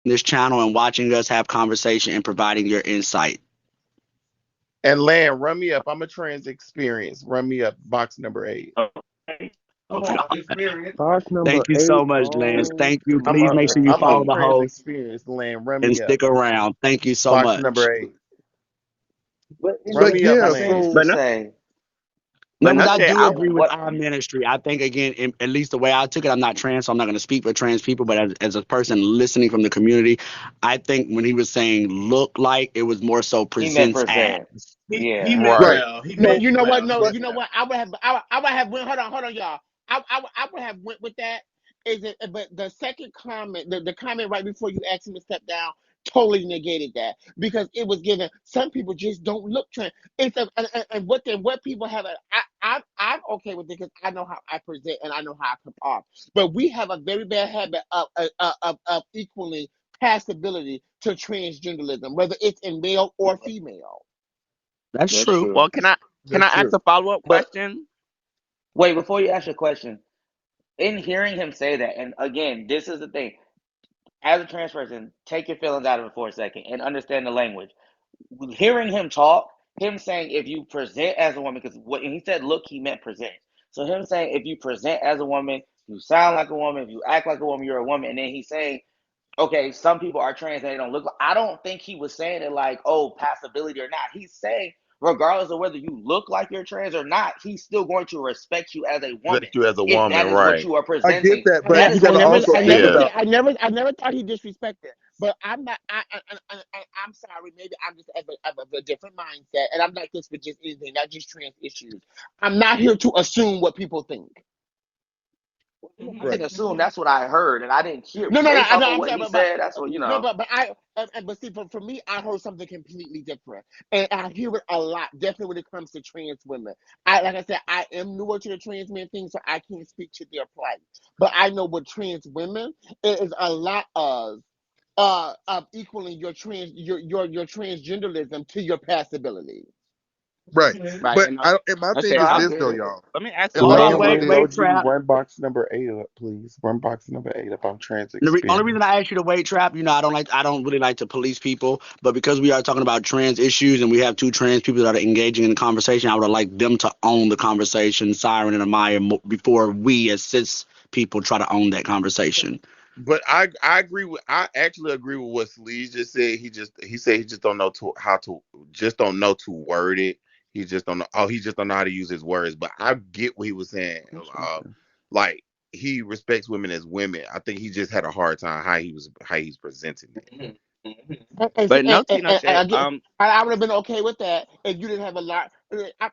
this channel and watching us have conversation and providing your insight. And Lan, run me up. I'm a trans experience. Run me up. Box number 8. Okay. Experience. Box number Thank you so 8. much, Lance. Oh Thank you. I'm Please a make sure you I'm a follow God. the trans host experience. Lan, run and me up. stick around. Thank you so Box much. number 8. But you Run know, But me up, yeah, I'm Lan. saying so to But no, say, No, but because no I shade. do I agree with what our ministry. I think, again, at least the way I took it, I'm not trans, so I'm not going to speak for trans people, but as a person listening from the community, I think when he was saying look like, it was more so he meant presents as. present. He Yeah. meant Right. well. He No, meant you know what? well. He No, but you meant know well. what? I would have went. Hold on, y'all. I would have went with that. Is it? But the second comment, the comment right before you asked him to step down, totally negated that because it was given. Some people just don't look trans. It's a, and what people have. I'm okay with it because I know how I present and I know how I come off. But we have a very bad habit of equaling passability to transgenderism, whether it's in male or female. That's That's true. true. Well, can I that's ask true. a follow up But question? wait, before you ask your question, in hearing him say that, and again, this is the thing. As a trans person, take your feelings out of it for a second and understand the language. Hearing him talk, him saying if you present as a woman, because what he said, look, he meant present. So him saying if you present as a woman, you sound like a woman, if you act like a woman, you're a woman. And then he's saying, okay, some people are trans and they don't look like. I don't think he was saying it like, oh, passability or not. He's saying, regardless of whether you look like you're trans or not, he's still going to respect you as a woman Respect you as a if woman, that is what right? you are I get presenting. that, but That Yeah, you is got I what to he never, was also I think never saying. Yeah. said, about. I never thought he disrespected. But I'm not, I'm sorry, maybe I'm just of a different mindset, and I'm like this with just anything, not just trans issues. I'm not here to assume what people think. I Right. didn't assume that's what I heard, and I didn't hear No, no, no, based off of I'm what sorry, he said. That's what you no, know. but see, for me, I heard something completely different, and I hear it a lot. Definitely when it comes to trans women, like I said, I am newer to the trans men thing, so I can't speak to their plight. But I know with trans women, it is a lot of equaling your transgenderism to your passability. Right. Right. But and my Okay. thing No, is I this get though, it. y'all. Let me ask And a Hold my on, thing follow is up. wait, this. wait, OG, Trap. run box number 8 up, please. Run box number 8 up. I'm trans Only reason experience. I asked you to wait, Trap, I don't really like to police people, but because we are talking about trans issues and we have two trans people that are engaging in the conversation, I would like them to own the conversation, Siren and Amaya, before we as cis people try to own that conversation. But I actually agree with what Sleeze just said. He said he just don't know don't know to word it. He just don't know how to use his words. But I get what he was saying. That's Uh, something. like he respects women as women. I think he just had a hard time how he's presenting it. Mhm, mhm. But no tea, no And shade. again, I would have been okay with that if you didn't have a lot.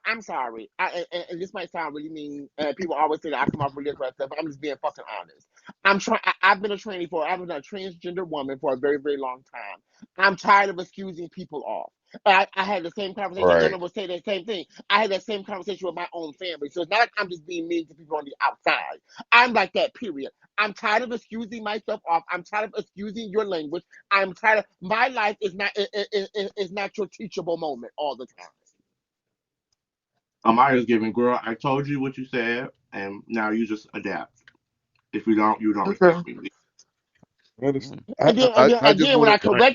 I'm sorry, and this might sound really mean. People always say that I come off really aggressive, but I'm just being fucking honest. I'm trying. I've been a trainee for. I've been a transgender woman for a very, very long time. I'm tired of excusing people off. I had the same conversation. Right. Gunner will say the same thing. I had that same conversation with my own family. So it's not like I'm just being mean to people on the outside. I'm like that. Period. I'm tired of excusing myself off. I'm tired of excusing your language. I'm tired of my life is not your teachable moment all the time. Amaya's giving, girl, I told you what you said, and now you just adapt. If you don't Okay. respect me. And then, I just again, want to.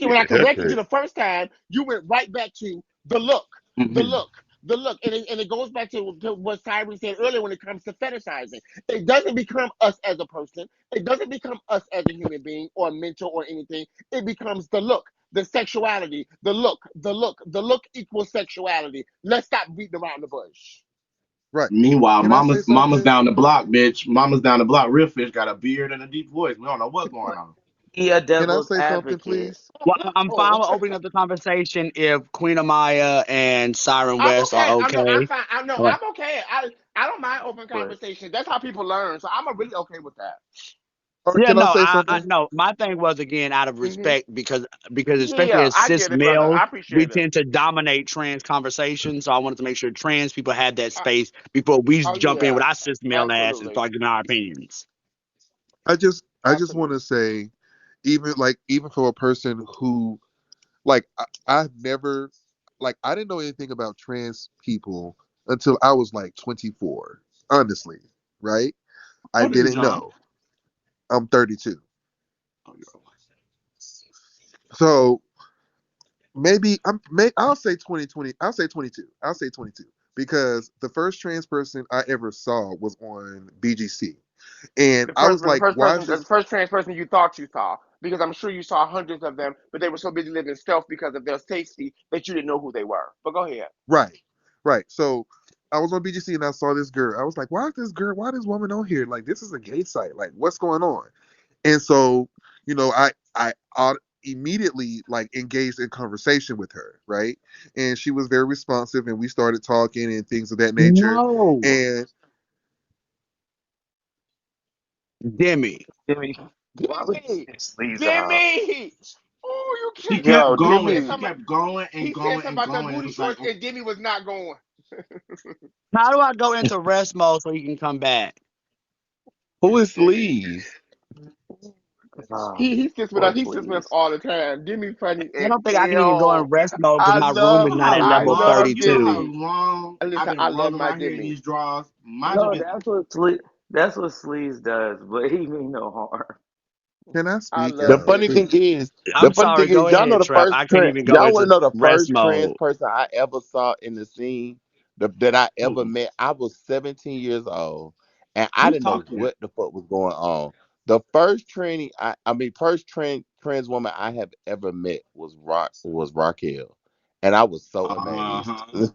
when I corrected you Different. the first time, you went right back to the look, the Hmm. look, the look, and it goes back to what Cyrus said earlier when it comes to fetishizing. It doesn't become us as a person. It doesn't become us as a human being or a mentor or anything. It becomes the look, the sexuality, the look equals sexuality. Let's stop beating around the bush. Right. Meanwhile, Can I say mama's something? down the block, bitch. Mama's down the block. Real fish got a beard and a deep voice. We don't know what's going on. He a Can I devil's say something, advocate. please? Well, I'm fine Oh, with opening up the conversation if Queen Amaya and Siren I'm West are okay. I know I'm okay. fine. I know Uh, I'm okay. I don't mind open But conversation. That's how people learn. So I'm really okay with that. Or Yeah, can I no, say I something? no. My thing was again out of Hmm. respect because especially Yeah, as I cis get it, brother. males, I we appreciate it. tend to dominate trans conversations. So I wanted to make sure trans people had that Uh, space before we oh jump in yeah, with our cis male ass and absolutely, start giving our opinions. I just want absolutely. to say, even for a person who I've never I didn't know anything about trans people until I was like 24. Honestly, right? I What are you, didn't John? know. I'm 32. Oh, you're So maybe I'll say 2020. I'll say 22. I'll say 22 because the first trans person I ever saw was on BGC, and I was The like, first why person, is the this first trans person you thought you saw, because I'm sure you saw hundreds of them, but they were so busy living stealth because of their safety that you didn't know who they were. But go ahead. right? Right. So I was on BGC and I saw this girl. I was like, why is this girl? Why this woman on here? Like, this is a gay site. Like, what's going on? And so, I immediately like engaged in conversation with her, right? And she was very responsive, and we started talking and things of that nature. No, And Demi. Jimmy, why would you Demi, piss Sleeves out? Demi. Oh, you She can't. kept Yo, He going. said She something. kept going and He said going something and about the going. It booty was like, shorts, and Demi was not going. How do I go into rest mode so he can come back? Who is Sleeves? Oh, He sits with poor us. He sits with us Sleeves. all the time. Demi funny I as don't think I can even go in hell. rest mode because I my room love. is you know not how at I level long, love you know how 32. Demi. long I've Listen, I been love rubbing my my hair in Demi. these drawers. Mine have No, been. that's what Sleeves does, but he mean no harm. can I I speak? love Demi. The I'm funny sorry. thing Go is, y'all know ahead, the Trap. first I can't trans. even go Y'all want to into know the rest first trans mode. person I ever saw in the scene, that I ever Who? met. I was 17 years old, and I Who's didn't know talking? what the fuck was going on. The first first trans woman I have ever met was Raquel, and I was so Uh amazed. huh.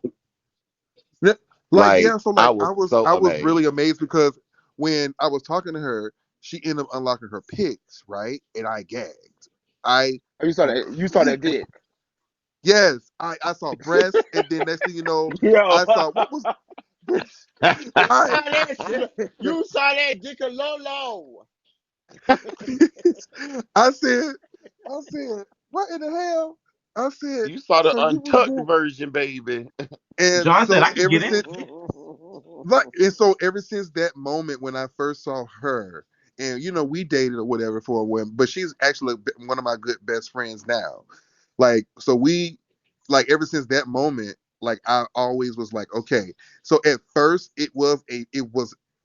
Yeah, like, Like yeah. So I like, was I so was amazed. really amazed because when I was talking to her, she ended up unlocking her pics, right? And I gagged. I Oh, you saw that? You saw that completely dick? yes. I saw breasts, and then next thing you know, Yo. I saw what was You I. saw that? You saw that dick a Lolo? I said, what in the hell? I said, You saw the so you was untucked doing, version, baby. and John said so I could ever get in. since, like, and so ever since that moment when I first saw her, and we dated or whatever for a while, but she's actually one of my good best friends now. Like, so we, like, ever since that moment, like, I always was like, okay. So at first, it was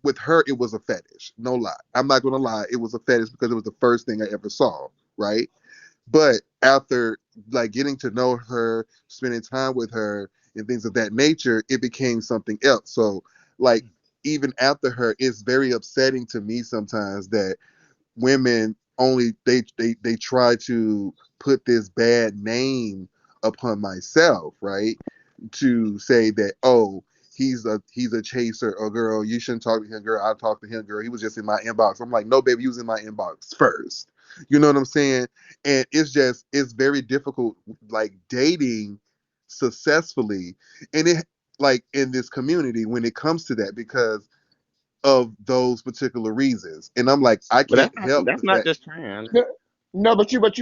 with her, it was a fetish. No lie, I'm not gonna lie, it was a fetish because it was the first thing I ever saw, right? But after like getting to know her, spending time with her, and things of that nature, it became something else. So like even after her, it's very upsetting to me sometimes that women only they try to put this bad name upon myself, right? To say that, oh, he's a chaser, or girl, you shouldn't talk to him, girl, I'll talk to him, girl, he was just in my inbox. I'm like, no, baby, he was in my inbox first. You know what I'm saying? And it's very difficult, like, dating successfully, and it, like, in this community when it comes to that, because of those particular reasons. And I'm like, I But can't help that's the not fact. just trans. No, no,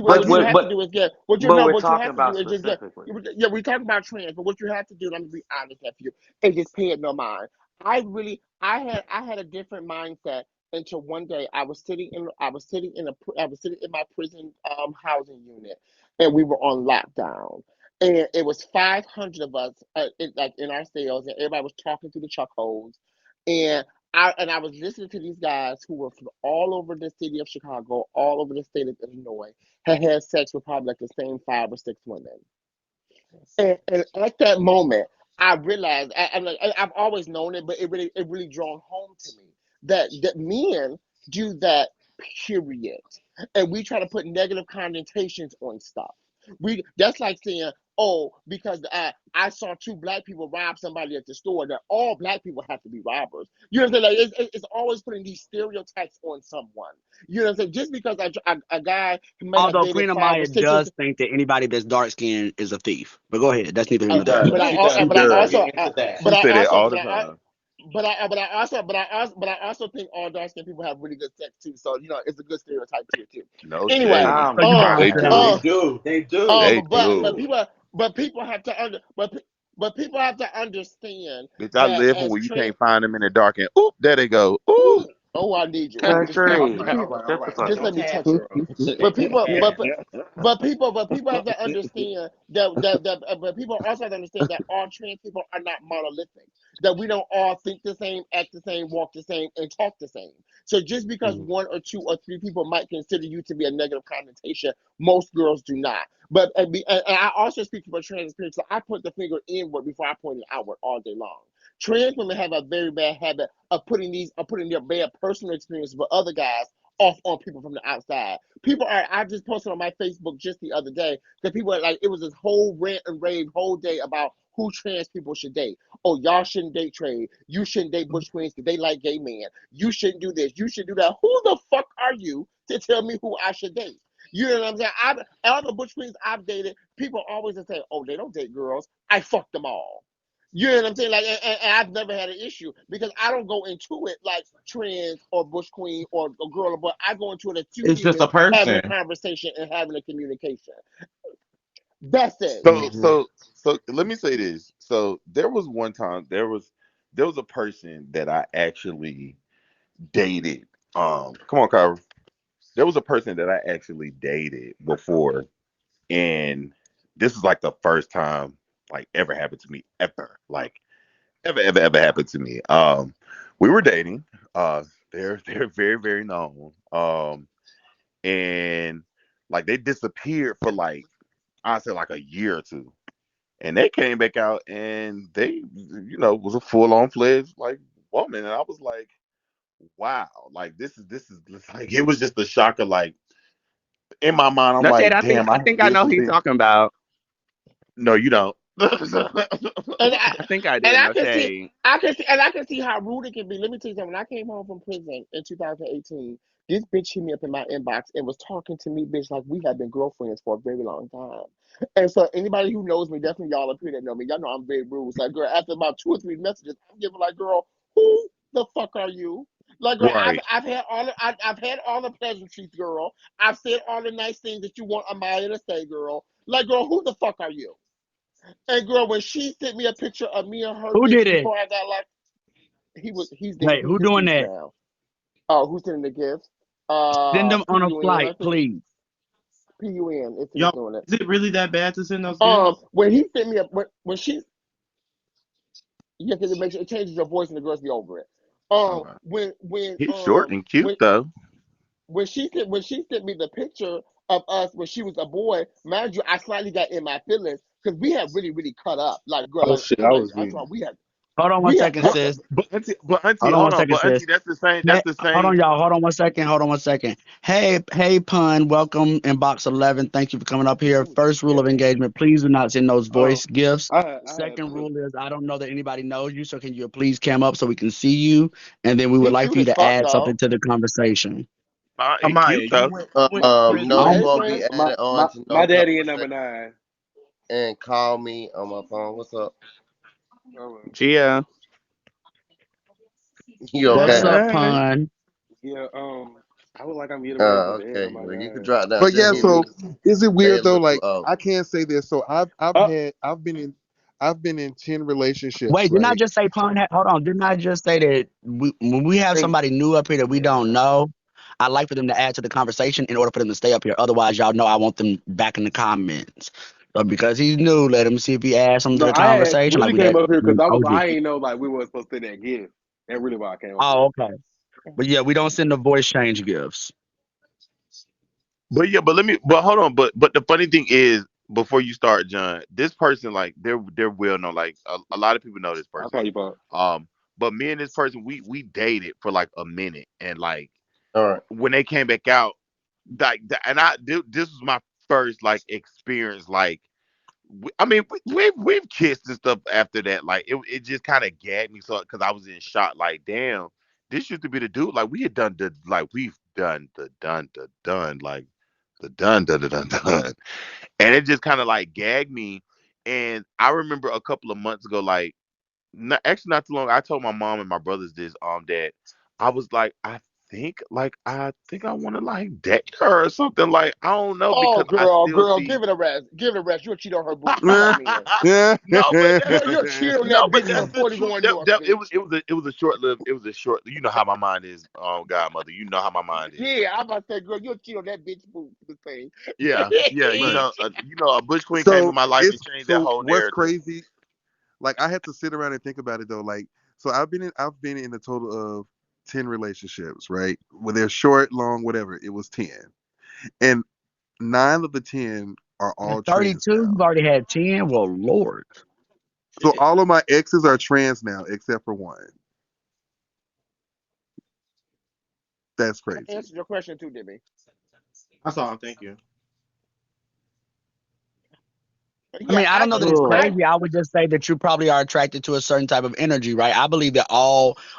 Like, what you even have to do is get what you But no, we're what you talking have to do about is just get. specifically. Yeah, we talk about trans, but what you have to do, let me be honest with you, is just pay it no mind. I had a different mindset until one day I was sitting in my prison housing unit, and we were on lockdown. And it was 500 of us, like in our cells, and everybody was talking through the chuck holes. And I was listening to these guys who were from all over the city of Chicago, all over the state of Illinois, had sex with probably like the same 5 or 6 women. And at that moment, I realized I've always known it, but it really drawn home to me that men do that, period. And we try to put negative connotations on stuff. We That's like saying, oh, because I saw 2 black people rob somebody at the store, that all black people have to be robbers. You know what I'm saying? Like it's always putting these stereotypes on someone. You know what I'm saying? Just because a guy may have Although dated Queen 5 or Amaya 6 or does think that anybody that's dark skinned is a thief. But go ahead. That's neither here She nor there. but does. I, She al- does. but She I We're gonna does. get also, into that. but She I said that also, all but the I, time. but I also think all dark skinned people have really good sex too. So it's a good stereotype here too. No Anyway, shade. Oh So my you burn They God. yourself. They do. do. They do. They but do. people have to people have to understand Bitch, I that live for as when you trans. can't find them in the dark and oop, there they go. Ooh. Oh, I need you. Just touch. All Country. right, all right, all Shut the right. fuck Just Don't let up. me tag touch me. you. But people have to understand that but people also have to understand that all trans people are not monolithic. that we don't all think the same, act the same, walk the same, and talk the same. So just because Mhm. one or two or three people might consider you to be a negative connotation, most girls do not. But and I also speak from a trans experience, so I put the finger inward before I point it outward all day long. Trans women have a very bad habit of putting their bad personal experience with other guys off on people from the outside. People are. I just posted on my Facebook just the other day that people are like, it was this whole rant and rave whole day about who trans people should date. Oh, y'all shouldn't date trade. You shouldn't date bush queens because they like gay men. You shouldn't do this. You should do that. Who the fuck are you to tell me who I should date? You know what I'm saying? All the bush queens I've dated, people always say, "Oh, they don't date girls. I fucked them all." You know what I'm saying? Like, and I've never had an issue because I don't go into it like trans or bush queen or girl or boy. I go into it as two It's just humans a having a person. conversation and having a communication. That's it. So Mhm. so so let me say this. So there was one time there was a person that I actually dated. Come on, Kyra. There was a person that I actually dated before, and this is like the first time like ever happened to me ever. Like ever happened to me. We were dating. They're very very known. And like they disappeared for like I said like a year or two, and they came back out and they was a full on fledged like woman, and I was like, wow, like this is like it was just a shocker. Like in my mind, I'm That's it. like, I think damn, I I think I this know has who you're been. talking about. No, you don't. And I I think I and did. I can see Okay. I can see how rude it can be. Let me tell you something. When I came home from prison in 2018, this bitch hit me up in my inbox and was talking to me, bitch, like we have been girlfriends for a very long time. And so anybody who knows me, definitely y'all up here that know me, y'all know I'm very rude. So like, girl, after about two or three messages, I'm giving like, girl, who the fuck are you? Like, girl, Right. I've had all the pleasantries, girl. I've said all the nice things that you want Amaya to say, girl. Like, girl, who the fuck are you? And girl, when she sent me a picture of me and her, Who bitch, did it? before I got like, Hey, he's who doing deceased that? now. Oh, who's sending the gifts? Send them on a PUN, I flight, think. please. PUN is who's Y'all, doing it. is it really that bad to send those gifts? When he sent me a when she yeah, because it changes your voice and the girls be over it. Okay. He's short and cute When though. when she sent me the picture of us when she was a boy, mind you, I slightly got in my feelings because we had really really cut up. Like girl, Oh shit, I like was I weak. told Hold on one we had second, cut But the sis. but auntie, Hold on one hold on. second, But sis. auntie, that's the same. Hey, That's the hold on, same. y'all. Hold on one second. Hold on one second. Hey, pun. Welcome in box 11. Thank you for coming up here. Ooh, First rule of yeah. engagement: please do not send those Oh, voice gifts. I had Second to. rule is I don't know that anybody knows you, so can you please cam up so we can see you, and then we would he like cute for you as to fuck add something though. to the conversation. He cute Amaya, though. you went to prison I No, for don't. you Hey won't dating. be friend. added on to no My daddy in number conversation 9. and call me on my phone. What's up? All right. Gia. You What's okay? up, Hey. pun? Yeah. I would like I'm getting ready to put the egg Okay. on my Well, you could nine. drop down. But Just yeah, hit me. so is it Say weird a though? little Like low. I can't say this. So Oh, I've been in 10 relationships, Wait, didn't I right? just say pun? Hold on. Didn't I just say that when we have and somebody new up here that we don't know, I like for them to add to the conversation in order for them to stay up here. Otherwise, y'all know I want them back in the comments. So because he's new, let him see if he adds something to no, the I had conversation like really we came did up here because OG. I ain't know like we weren't supposed to send that gift. That's really why I came up Oh, here. okay. But yeah, we don't send the voice change gifts. But yeah, but let me. But hold on. But the funny thing is, before you start, John, this person like they're well known. Like a lot of people know this I'll person. call you Pop. But me and this person, we dated for like a minute, and like All right. when they came back out, like and this was my first like experience. Like I mean, we've kissed and stuff after that. Like it just kind of gagged me so because I was in shock. Like damn, this used to be the dude. Like we had done the like we've done the done like the done. And it just kind of like gagged me. And I remember a couple of months ago, like actually not too long, I told my mom and my brothers this that I was I think I want to like date her or something. Like I don't know Oh because I still girl, see. give it a rest. Give it a rest. You'll cheat on her boo. Come in. Yeah. No, but Girl, you'll cheat on no, that but bitch that's the before you truth. go on North, bitch. It was a short lived. It was a short. You know how my mind is, godmother. You know how my mind is. Yeah, I'm about to say, girl, you'll cheat on that bitch boo. The thing. Yeah, yeah. Right. A bush queen came in So my life and it's changed that so whole what's narrative. crazy? Like I had to sit around and think about it though. Like so I've been in a total of 10 relationships, right? Where they're short, long, whatever. It was 10. And 9 of the 10 are At all trans 32, now. you've already had 10. Well, Lord. So all of my exes are trans now except for one. That's I crazy. answered your question too, Dibby. That's all. Thank you. I Yeah, mean, I I don't know that do. it's Ugh. crazy. I would just say that you probably are attracted to a certain type of energy, right? I believe that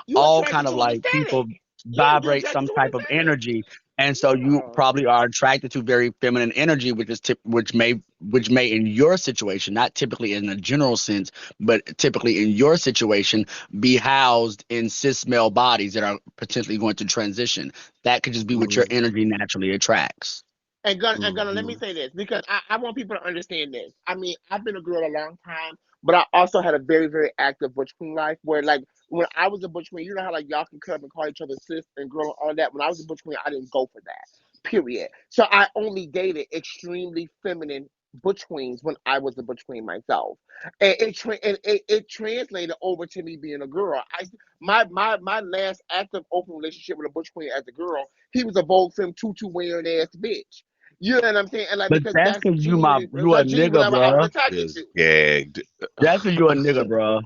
You all attracted kind of to an like people aesthetic. Yeah, you vibrate attracted some to an type of aesthetic. energy, and so you Yeah. probably are attracted to very feminine energy, which may in your situation, not typically in a general sense, but typically in your situation, be housed in cis male bodies that are potentially going to transition. That could just be what your Mm-hmm. energy naturally attracts. And gonna let me say this because I want people to understand this. I mean, I've been a girl a long time, but I also had a very, very active butch queen life where like when I was a butch queen, you know how like y'all can come and call each other sis and girl and all that. When I was a butch queen, I didn't go for that. Period. So I only dated extremely feminine butch queens when I was a butch queen myself. And it translated over to me being a girl. My last active open relationship with a butch queen as a girl, he was a Vogue Femme tutu wearing ass bitch. You know what I'm saying? And like But because that's that's because genuinely you a that's nigga, genuinely what I was bruh. attracted Just to. gagged. That's because you a nigga, bruh.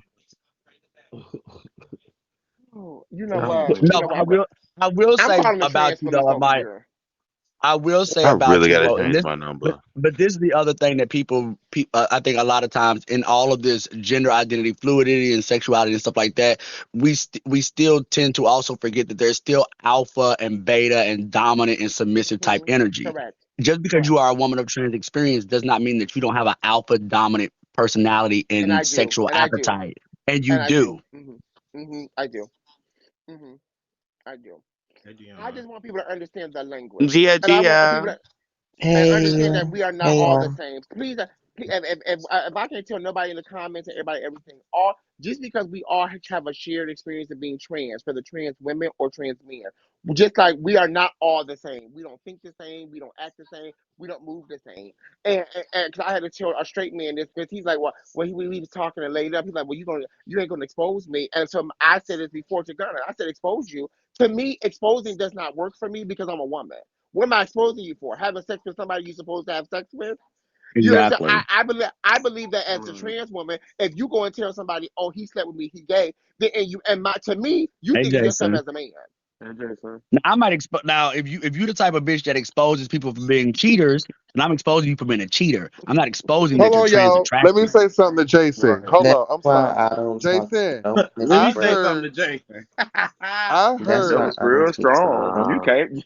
Oh, you know what? Oh, You No, know but what? I will I'm say calling the about trans you police though, over my here. I will say I about really you gotta though, and change this, my number. but this is the other thing that I think a lot of times in all of this gender identity fluidity and sexuality and stuff like that, we still tend to also forget that there's still alpha and beta and dominant and submissive type Hmm. energy. Correct. Just because you Correct. are a woman of trans experience does not mean that you don't have an alpha dominant personality And I and do. sexual And I do. appetite, and you And I do. do. I do. Hmm. I do. hey, I Dion. just want people to understand the language, Gia and I want people Gia. to and Hey, understand that we are not hey, all the same. Please, if I can tell nobody in the comments and everybody everything, all just because we all have a shared experience of being trans, for the trans women or trans men, just like we are not all the same. We don't think the same. We don't act the same. We don't move the same. And cause I had to tell a straight man this because he's like, well, when he was talking and laid up, he's like, well, you ain't gonna expose me. And so I said this before to Gunner. I said, expose you. To me, exposing does not work for me because I'm a woman. What am I exposing you for? Having sex with somebody you're supposed to have sex with? You know what I'm saying? Exactly. I believe that as a Mm. trans woman, if you go and tell somebody, oh, he slept with me, he gay, then to me, you Hey, think of yourself Jason. as a man. Hey, Jason. Now, I might expose now if you the type of bitch that exposes people for being cheaters, then I'm exposing you for being a cheater. I'm not exposing Hold that you're on, trans y'all. Let me attracted. say something to Jason. Right. Hold that's on. I'm why sorry. I don't talk to Jason, no Let me I say Instagram. something to heard Jason. I That's That why heard was I don't real speak to strong. You no. can't.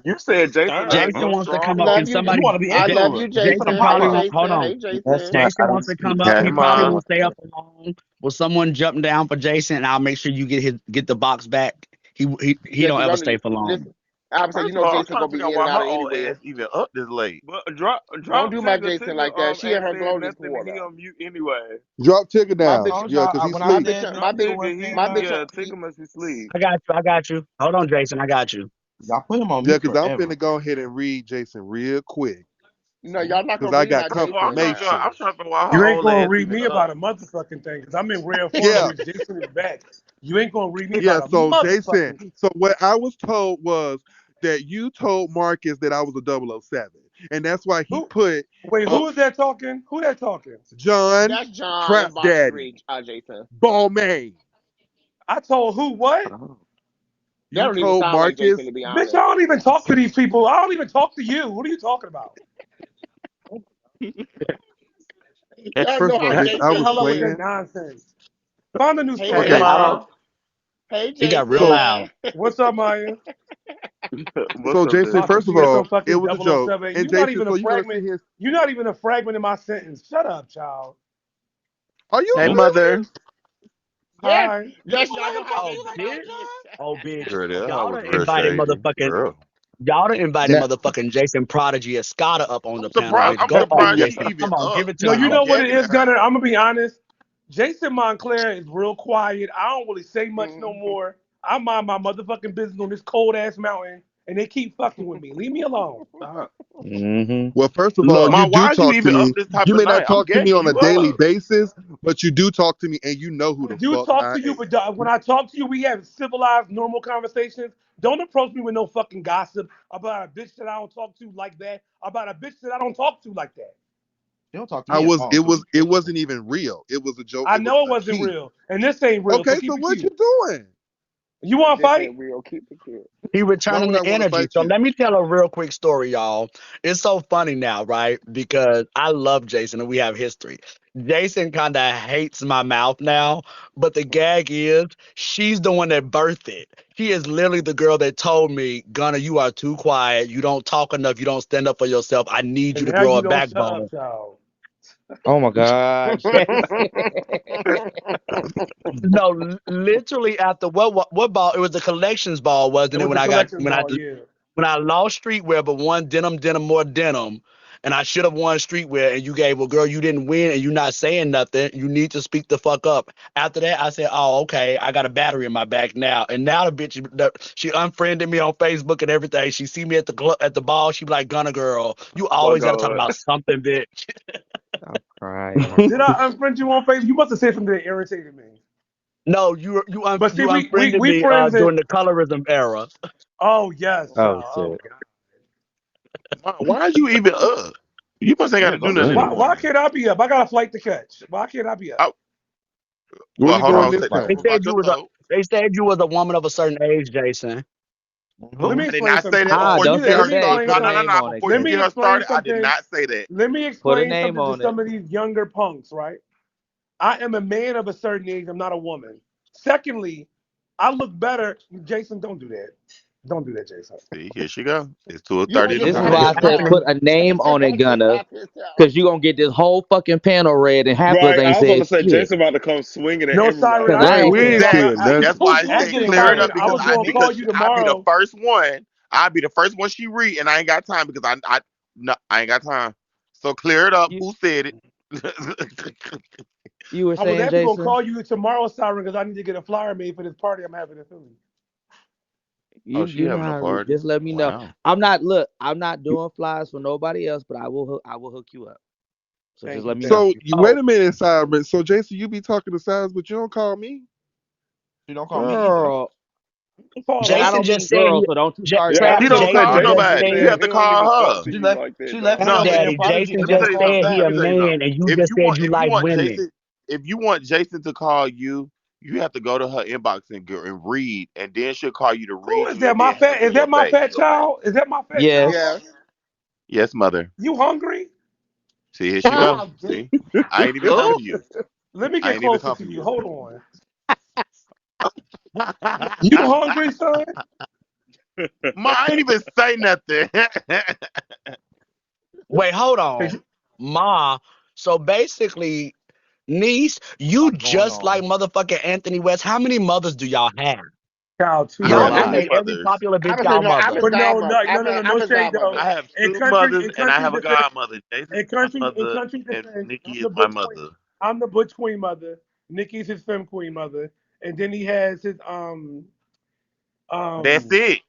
You said Jason Stern. Jason a wants to strong come up. Love Can woman. you. You somebody? want to be I Ja- love you, influenced. You for the Jason Jason. Hey, probably power. won't. Hold Jason. on. Hey, That's Jason. why Jason I wants don't to speak come to up. Hey He no probably ma. won't stay up one. for long. Will someone jump down for Jason, and I'll make sure you get the box back. He Yeah, don't because ever y'all stay know, for long. listen, I would say, First of all, I'm Jason trying to gonna figure be out in why and her out of old anywhere. ass even up this late. But Don't drop do my Tigger. Jason like Tigger that. She in ain't her said glow this nothing, and he quarter. on mute anyway. drop Tigger My down. big, Told Yeah, because y'all he's when I my asleep. big, said my drop big, Tigger, Tigger, he my he big. left. yeah, Tigger must be asleep. I got you. Hold on, Jason. I got you. Y'all put him on Yeah, mute because I'm forever. finna go ahead and read Jason real quick. No, y'all not Because gonna I read got my First of all, Jason now. I'm confirmation. trying to figure out why You her ain't old gonna ass read even me up. about a motherfucking thing because I'm in rare form, Yeah, bitch. Jason is back. You ain't gonna read me yeah. about a So Jason, motherfucking thing. so what I was told was that you told Marcus that I was a 007. And that's why he Who? put Wait, uh, who is that talking? Who that talking? John That's John Trap Volume Daddy, Three, Jason. Balmain. I told who what? Oh. That You don't even told sound like Jason, Marcus. to be Bitch, I honest. don't even talk to these people. I don't even talk to you. What are you talking about? Y'all First know of all, how Shut Jason, the I Jason was hell up with is. that playing. nonsense. Find a new Hey, story, Hey, Okay. Maya. Ma. Jason. Hey, He got real So, loud. Jason. What's up, Maya? What's so up, Jason, baby? Talking first to of you all, some it fucking was a joke. 007. And You're not Jason, even a so you're gonna sit fragment. here. You're not even a fragment in my sentence. Shut up, child. Are you Hey, Hmm? mother. serious? Yes. Hi. You Yes, gonna y'all let know him how talk to Oh, you Jason like about that, bitch. me. John? Oh, bitch. Girl, that hoe Y'all was done real invited shady. motherfucking Girl. Now, Jason Prodigy Escada up on the panel, bitch. I'm Go off, surprised she Jason. even Come on, up. give it No, to Cause you I'm him. know what it gagging is, her. Gunner? I'm gonna be honest. Jason Montclair is real quiet. I don't really say much no Mhm. more. I mind my motherfucking business on this cold ass mountain. and they keep fucking with me. Leave me alone. Well, first of all, Look, you Ma, do why is you talk to even up me. this type You of may not night? I'm talk to me ganging on a you daily up. basis, but you do talk to me, and you know who I the do fuck talk I to you, am. but when I talk to you, we have civilized, normal conversations. Don't approach me with no fucking gossip about a bitch that I don't talk to like that. About a bitch that I don't talk to like that. You don't talk to I me at was. all, It so be was. It careful. wasn't even real. It was a joke. I It was know it a wasn't key. real, and this ain't real. So Okay, keep so it what you cute. doing? You want to This ain't fight? real. Keep it cute. he Why returning would I the want to energy. fight So you? let me tell a real quick story, y'all. It's so funny now, right? Because I love Jason and we have history. Jason kind of hates my mouth now, but the gag is she's the one that birthed it. She is literally the girl that told me, Gunner, you are too quiet. You don't talk enough. You don't stand up for yourself. I need you And to now grow you a don't shut up, backbone. child. Oh my God, Jason. No, literally after what ball? It was the collections ball, It wasn't it? was When a I got collection ball, yeah. when I lost streetwear, but won more denim, and I should have won streetwear, and you gave, well, girl, you didn't win, and you not saying nothing. You need to speak the fuck up. After that, I said, oh, okay, I got a battery in my back now, and now the bitch, she unfriended me on Facebook and everything. She see me at the ball, she be like, Gunner girl, you My always got to talk God. about something, bitch. I'm crying. Did I unfriend you on Facebook? You must have said something that irritated me. No, But see, you we unfriended we me friends and during the colorism era. oh yes, Oh child. Oh shit. God. Ma, why are you even up? You must ain't got Yeah, to do go to nothing in the sleep. Why morning. can't I be up? I got a flight to catch. Why can't I be up? Oh, Where well, you hold going on. this Say They nothing time? said about you your was a thought. they said you was a woman of a certain age, Jason. Let Who? me Mhm. I did explain not say something to that Ah, y'all. before you don't get say her Let me that. started. explain No, Put a no, no, something. name no. on it, Before Let you me get Jason. her explain started, I did something. not say that. Let me Put a explain name something to on it. some of these younger punks, right? I am a man of a certain age. I'm not a woman. Secondly, I look better. Jason, don't do that. Don't do that, Jason. See, here she go. It's 2:30 You in the This is got why morning. I said yourself. put a name on it, You Gunner. got yourself. Cause you gonna get this whole fucking panel red and half of us Right. ain't I was about to said say shit. Jason about to come swinging at No, Siren, everybody. Cause I I ain't ain't gonna We do ain't said that. shit. saying I, That's nothing. why I said actually, Bullshit, clear it Gunner. up Siren, I because was Bullshit, gonna call you I'll be the tomorrow. first one. I'll be the first one she read, and I ain't got time because I no, I ain't got time. So clear it up. You Who said it? you were I was saying, actually gonna Jason? call you tomorrow, Siren, because I need to get a flyer made for this party I'm having in Philly. Oh, she You know having a how to party. just let me know. Wow. I'm not doing flyers for nobody else, but I will hook you up. So just Thank let you, me thank know. So you. you Oh, wait a minute, Simon. So Jason, you be talking to Silas, but you don't call me. You don't call me either. Girl. Call And I Jason don't her. mean just said girl, he, so don't you start Yeah, I She was Trap. gonna don't say call Jason just Jason nobody. just You said said have he to don't even call talk her. to you like that She though. left me Puff over No, here. Daddy. Probably Jason thinking let me I'm tell just you calling said something. he Let a back. me tell you man, something. and you just said you like women. If you want Jason to call you, you have to go to her inbox and go and read, and then she'll call you to Who read is you, that? and then she'll Is do that your my face. fat child? Is that my fat child, Yes. son? Yes. Yes, mother. You hungry? See, here she go. Oh, See, I ain't even Oh, talking to you. let me I get ain't even closer to talking to you. you. Hold on. You hungry, son? Ma, I ain't even say nothing. wait, hold on, 'Cause Ma. So basically, niece, you A lot going just like on. motherfucking Anthony West. How many mothers do y'all have? Child, I two. have Y'all Girl, just I'm two his. made every mothers. popular I'm bitch his. y'all No, I'm mother. his But no, godmother. no, no, no, no, I'm no his shade though. godmother. I have In two country, mothers, in and I country have a defense, godmother. Jason is my in mother, country and defense, Nikki I'm is the my butch queen. mother. I'm the butch queen mother. Nikki's his femme queen mother, and then he has his That's um. it.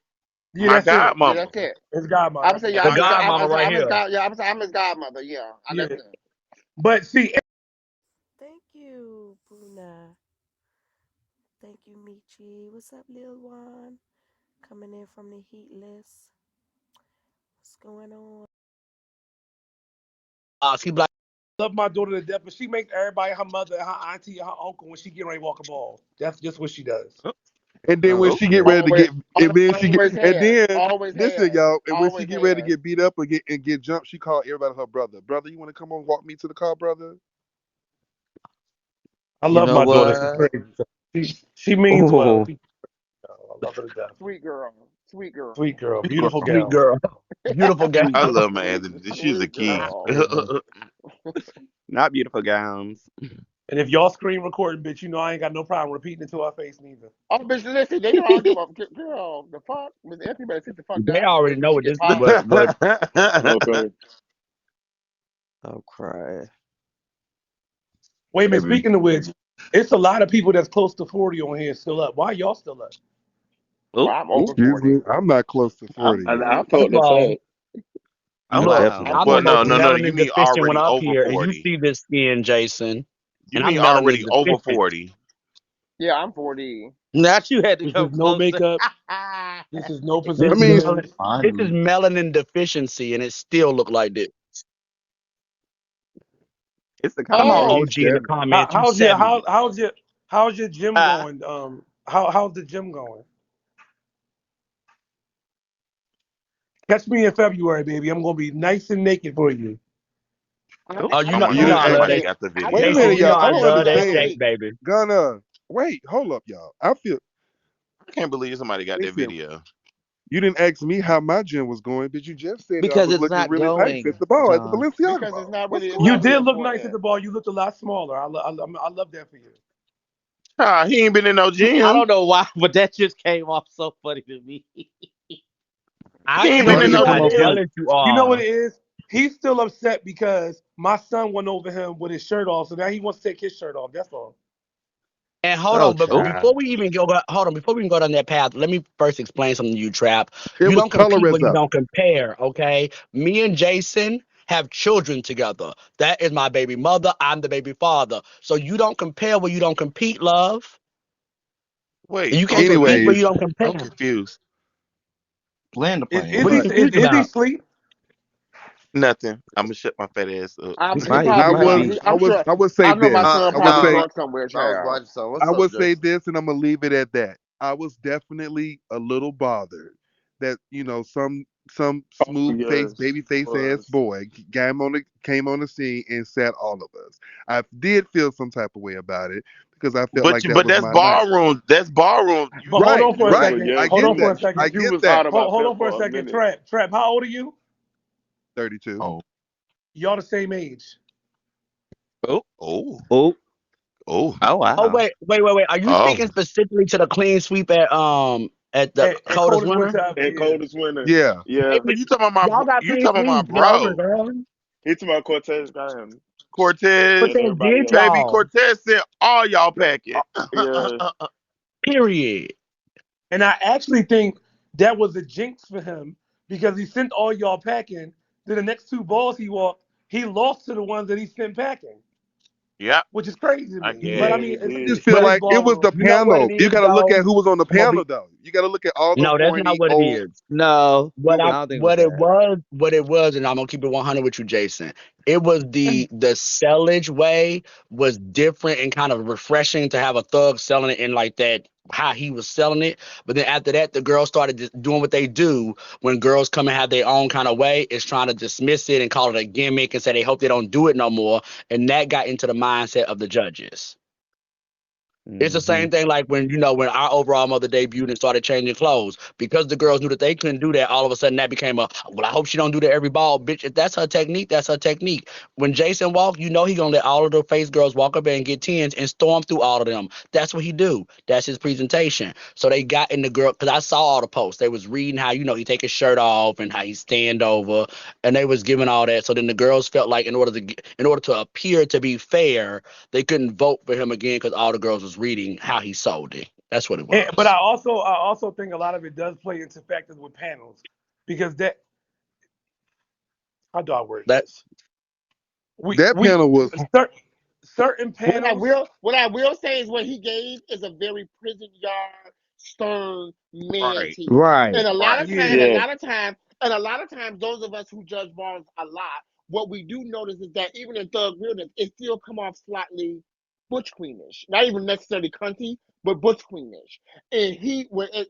Yeah, My that's it. Yeah, godmama. that's it. His I'm godmother. gonna say, yeah, The I'm That's his. it. I'm, godmama I'm, right I'm his here. god. Yeah, I'm his godmother. Yeah, Yeah, that's it. but see, Thank you, Bruna. Thank you, Michi. What's up, Lil Juan? Coming in from the heat list. What's going on? He be like, I love my daughter to death, but she makes everybody her mother, her auntie, her uncle when she get ready to walk a ball. That's just what she does. And then when she get Okay. ready to Always, get, and then she get, always and has. then Always listen, has. y'all. And when she Always get ready to has. get beat up or get jumped, she call everybody her brother. Brother, you want to come on walk me to the car, brother? I You love know my daughter. She's what? crazy. She means well. Oh, I love her to death. Sweet girl. Sweet girl. Sweet girl, Sweet beautiful girl. sweet gal. girl, beautiful gal. I sweet, love my sweet, Anthony. She was a sweet key. that's girl. crazy. Not beautiful gowns. And if y'all screen recording, bitch, you know I ain't got no problem repeating it to her face neither. Oh, bitch, listen, they know I don't give up. Girl, the fuck? Miss Anthony better sit the fuck They down before already know she what get this, popped. but Okay. I'm crying. Wait a minute, Baby, speaking of which, it's a lot of people that's close to 40 on here still up. Why y'all still up? Oh, I'm over Excuse 40. me, I'm not close to 40 I yet. told First of the all, fact. I'm look, definitely Wow. not I'm Well, the close to no, most no, 40. no. You melanin mean deficient one already up over here, and you 40? see this skin, Jason, You and mean I'm melanin already over deficient. 40? Yeah, I'm 40. Not you had to This come is no closer. makeup. This is no This I is mean, melanin, preservatives. this is melanin deficiency, and it still look like this. It's the Come on, yeah, Oh, he's OG in the 70. comments. You 70. How's your gym going? How's the gym going? Catch me in February, baby. I'm gonna be nice and naked for you. Oh, I'm gonna you You know see if didn't I ask love somebody that. me. got the I went Wait a video. Jason, minute, you home. know y'all. I I I don't went love home that last understand. shake, week. baby. Gunner, wait, hold up, y'all. I feel. I can't believe somebody got that Listen, video. you didn't ask me how my gym was going, but you just said that I Because was it's looking not really nice at going, the ball, at the John. Balenciaga Because it's ball. not What's really going You not on? really did look nice at important. the ball. You looked a lot smaller. I love that for you. Ah, he ain't been in no I gym. don't know why, but that just came off so funny to me. He I ain't been But in am you no know what how it is? gym. jealous you You know what are. it is? He's still upset because my son went over him with his shirt off, so now he wants to take his shirt off. That's all. And hold Oh, on, but child. before we even hold on, before we even go down that path, let me first explain something to you, Trap. It You was don't compete when you colorism. don't compare, okay? Me and Jason have children together. That is my baby mother. I'm the baby father. So you don't compare where you don't compete, love. And Wait, you can't okay, compete where Anyways, you don't I'm compare. confused. Land the Is, plane, is What are he you man. is, confused is he about? asleep? Nothing. I'm gonna shut my fat ass up. He He probably I might drunk. was, be. I I'm was, sure. I would say I know my this. son I would probably say, No, drunk somewhere, I was child. watching something. I What's up, would say Jason? this, and I'm gonna leave it at that. I was definitely a little bothered that some Oh smooth face, yes, baby face ass was. boy came on the scene and sat all of us. I did feel some type of way about it because I felt like that But was that's my night. barbroom. That's ballroom. But hold Right, on for a Yeah, right. but second. yeah, I Hold get on for that. a second. I he get was that. hot about Hold that on for a for a second. minute. Trap. How old are you? 32. Oh, Y'all the same age. Oh, Oh, oh, oh, oh, Oh wow. wait. Are you oh. speaking specifically to the clean sweep at the At coldest coldest winter? winter ever. And Yeah. coldest winter. Yeah. Yeah, Are Baby, you talking about y'all got you clean talking about sweeps. my Get over it, bro girl. he talking about Cortez got him What Cortez? and they everybody did else. Baby y'all? Cortez sent all y'all packing. Yeah, Period. And I actually think that was a jinx for him because he sent all y'all packing. Then the next two balls he walked, he lost to the ones that he sent packing, Yep. which is crazy to I me. get But I yeah, it. mean, he I did. just feel But it's like it was the ballroom. you know what it panel. You is, got to look though. at who was on the I'm gonna be panel, though. You got to look at all the no, that's not horny what it old. is. No, What I was? don't think it was that. What it was, and I'm gonna keep it 100 with you, Jason. It was the sellage way was different and kind of refreshing to have a thug selling it in like that how he was selling it. But then after that, the girls started just doing what they do when girls come and have their own kind of way, is trying to dismiss it and call it a gimmick and say they hope they don't do it no more. And that got into the mindset of the judges. It's the Hmm. same thing like when our overall mother debuted and started changing clothes. Because the girls knew that they couldn't do that, all of a sudden that became well, I hope she don't do that every ball. Bitch, if that's her technique, that's her technique. When Jason walked, he gonna let all of the face girls walk up there and get tens and storm through all of them. That's what he do. That's his presentation. So they got in the girl, because I saw all the posts. They was reading how, he take his shirt off and how he stand over, and they was giving all that. So then the girls felt like in order to appear to be fair, they couldn't vote for him again because all the girls was reading how he sold it. That's what it But was. I also think a lot of it does play into factors with panels because that how do I word That this? We That panel was. certain panels. What I will say is what he gave is a very prison yard stern man Right. tease. Right. And Right. Yeah. a lot of times those of us who judge bars a lot, what we do notice is that even in thug realness, it still come off slightly butch queenish. Not even necessarily cunty, but butch queenish. And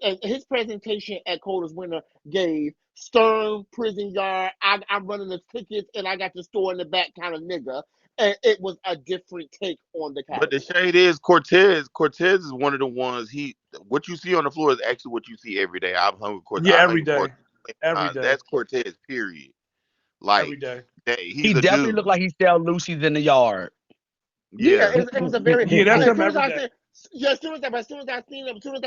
and his presentation at Coldest Winter gave stern prison yard. I'm running the tickets and I got the store in the back kind of nigga, and it was a different take on the But the category. shade is Cortez. Cortez is one of the ones what you see on the floor is actually what you see every day. I've hung with Cortez. Yeah, I hung every with Cortez. day. Every day. That's Cortez, period. Every Like day. that he he's a definitely looked dude. like he sell Lucy's in the yard. Yeah, Yeah. it was a very. Yeah, that's As him soon as every I day. said, yeah, as soon as I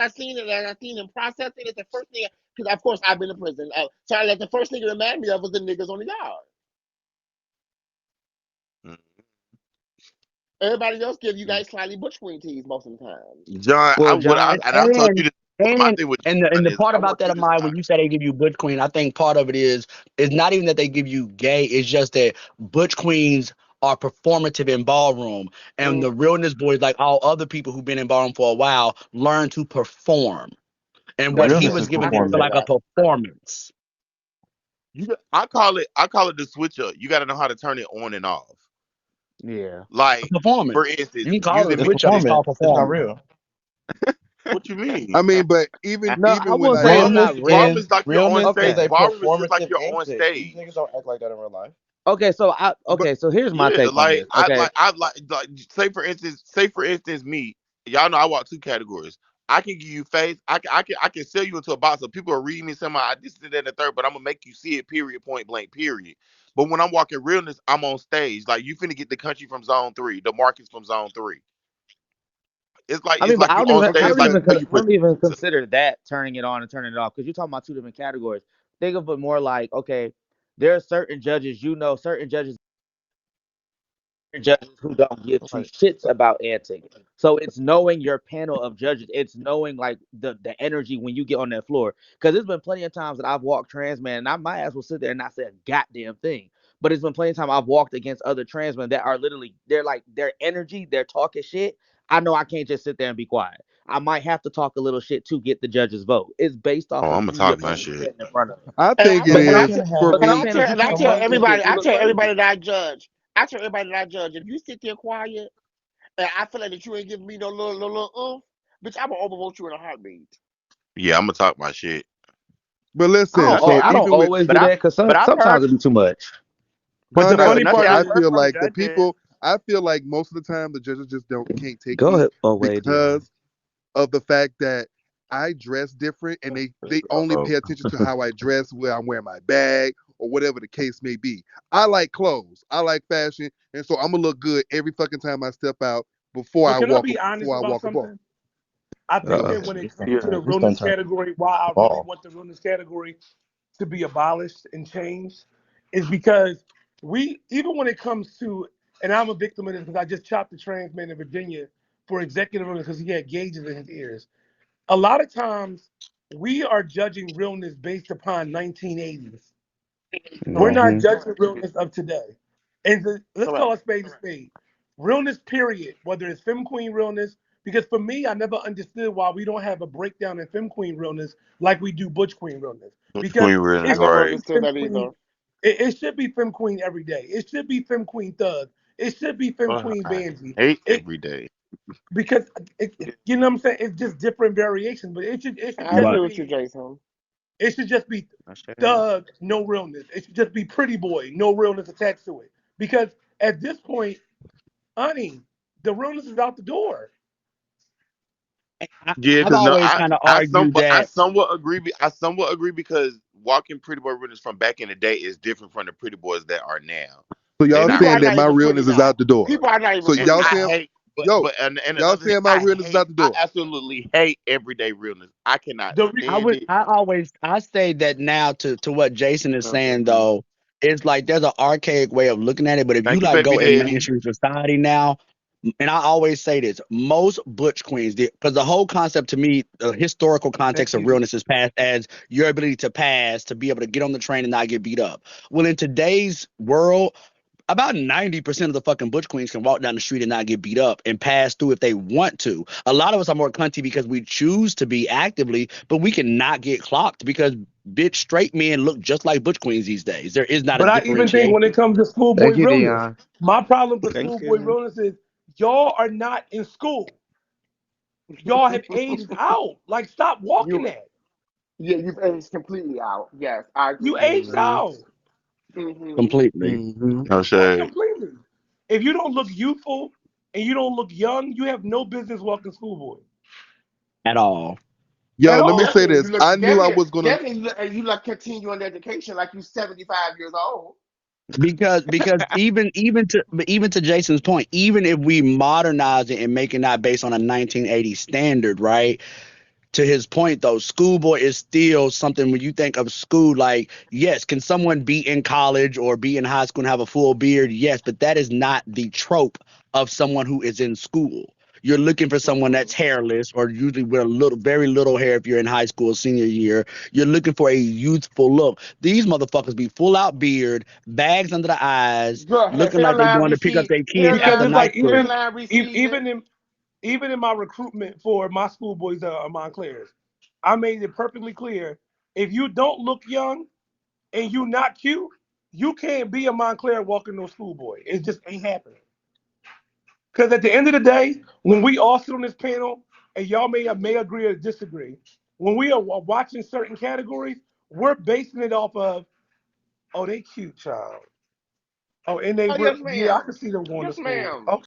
seen it, and I seen him processing it, the first thing, because of course I've been in prison, so the first thing it reminded me of was the niggas on the yard. Mm. Everybody else give you guys slightly butch queen teas most of the time. John, Well, John, I told you And this. my And thing with and the John and the is part I want about that you of to mine when you say they give you butch queen, I think part of it is not even that they give you gay, it's just that butch queens are performative in ballroom, and the realness boys, like all other people who've been in ballroom for a while, learn to perform. And No, what he you Realness was is wouldn't. given I didn't didn't feel performance. say like a that. performance. I call it the switch up. You got to know how to turn it on and off. Yeah. Like for Performance. You instance, can call it using It's switch up. It's Meechie's. performance. called It's not performance. real. What you mean? I mean, but even No, I even when won't I say it's Ballroom, not Realness real. ballroom is is like you're on realness stage. is Okay. a Ballroom is just like performative you're on antic. These stage. niggas don't act like that in real life. Okay, so but so here's my Yeah, take on like this. Okay. like say for instance me. Y'all know I walk two categories. I can give you face. I can sell you into a box. So people are reading me saying my this and that and the third, but I'm gonna make you see it. Period. Point blank. Period. But when I'm walking realness, I'm on stage. Like you finna get the country from zone 3, the markets from zone 3. I It's mean, but like you're on okay, stage. Like but when you I put. don't even consider that turning it on and turning it off because you're talking about two different categories. Think of it more like, okay, there are certain judges, certain judges who don't give two Right. shits about antics. So it's knowing your panel of judges. It's knowing like the energy when you get on that floor. Because there's been plenty of times that I've walked trans men and my ass will sit there and not say a goddamn thing. But it's been plenty of time I've walked against other trans men that are literally they're like their energy, they're talking shit. I know I can't just sit there and be quiet. I might have to talk a little shit to get the judge's vote. It's based Oh, off of I'm gonna who you're talk my actually shit. sitting in front of. I And think I it tell, But and I some is tell, for but and some I me. tell, panels you and I put on tell one and shit, everybody, it look crazy. that I judge, if you sit there quiet, and I feel like that you ain't giving me no little bitch, I'm gonna overvote you in a heartbeat. Yeah, I'm gonna talk my shit. But listen, so I don't even with always But do I that because but I've sometimes heard it be too much. But the Gunner, funny nothing. part I I've is, heard feel from like the judges. people, I feel like most of the time the judges just can't take Go me ahead. Oh wait, Dion. because of the fact that I dress different and they only Uh-oh. pay attention to how I dress, where I'm wearing my bag or whatever the case may be. I like clothes, I like fashion, and so I'm gonna look good every fucking time I step out before but I can I walk be honest before I about walk a walk. something? I think Uh, that when it comes to Yeah, the this don't realness turn category, why I really ball. want the realness category to be abolished and changed is because we, even when it comes to, and I'm a victim of this because I just chopped a trans man in Virginia for executive realness because he had gauges in his ears. A lot of times we are judging realness based upon 1980s. We're hmm not judging realness of today. And let's call Correct. a spade a spade. Realness, period. Whether it's femme queen realness, because for me, I never understood why we don't have a breakdown in femme queen realness like we do butch queen realness. Which Because queen I realness, it never should right? be understood femme that queen. either. It should be femme queen every day. It should be femme queen thug. It should be femme queen I Banji. hate It every day. because you know what I'm saying. It's just different variations, but it should I just agree Right. with you, be Jason. it should just be I share that. thug, no realness. It should just be pretty boy, no realness attached to it. Because at this point, honey, the realness is out the door. Yeah, I've because no, always kind of argued but I that somewhat agree. I somewhat agree because walking pretty boy realness from back in the day is different from the pretty boys that are now. So They're y'all not People saying are that not my even pretty realness is out now. the door. People are not even So and pretty y'all I saying, now. hate, yo, and y'all another thing, saying my realness is out the I door. absolutely hate everyday realness. I cannot The stand it. I say that now to what Jason is saying Mm-mm. though, it's like there's an archaic way of looking at it, but if you Thank you, like baby go in daddy. mainstream society now, and I always say this, most butch queens, because the whole concept to me, the historical context of excuse me. realness is passed as your ability to pass, to be able to get on the train and not get beat up. Well, in today's world, about 90% of the fucking butch queens can walk down the street and not get beat up and pass through if they want to. A lot of us are more cunty because we choose to be actively, but we cannot get clocked because bitch straight men look just like butch queens these days. There is not a But I even think when it differentiation. comes to schoolboy Thank you, realness, Dion. my problem for Thank schoolboy you. realness is y'all are not in school. Y'all have aged out. Like, stop walking You, that. yeah, you've aged completely out. Yes, I agree You with you, aged Jason. Mm-hmm. out. Hmm. Completely. Mm-hmm. No Like, shade. completely. If you don't look youthful and you don't look young, you have no business walking schoolboy At all. at Yo, let me all. say Definitely, this. I knew I was gonna. you look continuing education like you 75 years old. Because even to Jason's point, even if we modernize it and make it not based on a 1980 standard, right? To his point though, schoolboy is still something when you think of school, like, yes, can someone be in college or be in high school and have a full beard? Yes, but that is not the trope of someone who is in school. You're looking for someone that's hairless, or usually with very little hair if you're in high school, senior year. You're looking for a youthful look. These motherfuckers be full out beard, bags under the eyes, Girl, looking like they hairline going to pick up receipt, their kids Because after it's hairline, night like school. hairline receding. even in my recruitment for my schoolboys Montclairs, I made it perfectly clear: if you don't look young and you not cute, you can't be a Montclair walking no schoolboy. It just ain't happening. Because at the end of the day, when we all sit on this panel, and y'all may agree or disagree, when we are watching certain categories, we're basing it off of, oh, they cute, child. Oh, and they Oh, yes, yeah, I ma'am. can see them going to Yes, school. ma'am.